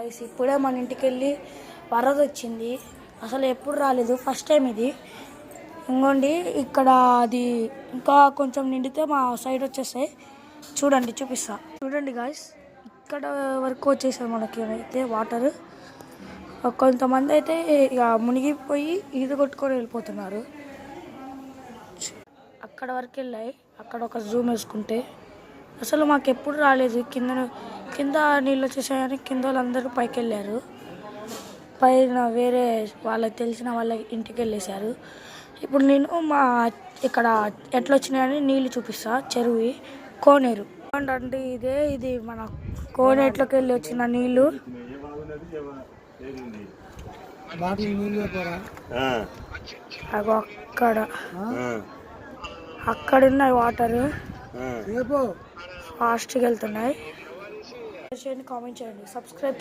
Guys ఇప్పుడే మన ఇంటికి వెళ్ళి వరద వచ్చింది. అసలు ఎప్పుడు రాలేదు, ఫస్ట్ టైం ఇది. ఇంకోండి ఇక్కడ అది ఇంకా కొంచెం నిండితే మా సైడ్ వచ్చేస్తాయి. చూడండి, చూపిస్తా. చూడండి గాయస్, ఇక్కడ వరకు వచ్చేసాయి మనకి అయితే వాటర్. కొంతమంది అయితే ఇక మునిగిపోయి ఈత కొట్టుకొని వెళ్ళిపోతున్నారు. అక్కడ వరకు వెళ్ళాయి. అక్కడ ఒక జూమ్ వేసుకుంటే అసలు మాకు ఎప్పుడు రాలేదు. కింద నీళ్ళు వచ్చేసాయని కింద వాళ్ళందరూ పైకి వెళ్ళారు. పైన వేరే వాళ్ళకి తెలిసిన వాళ్ళ ఇంటికి వెళ్ళేసారు. ఇప్పుడు నేను మా ఇక్కడ ఎట్లా వచ్చినాయని నీళ్ళు చూపిస్తా. చెరువు కోనేరు అంటే ఇది మన కోనేట్లోకి వెళ్ళి వచ్చిన నీళ్ళు. అక్కడ ఉన్నాయి వాటర్, ఫాస్ట్గా వెళ్తున్నాయి. కామెంట్ చేయండి, సబ్స్క్రైబ్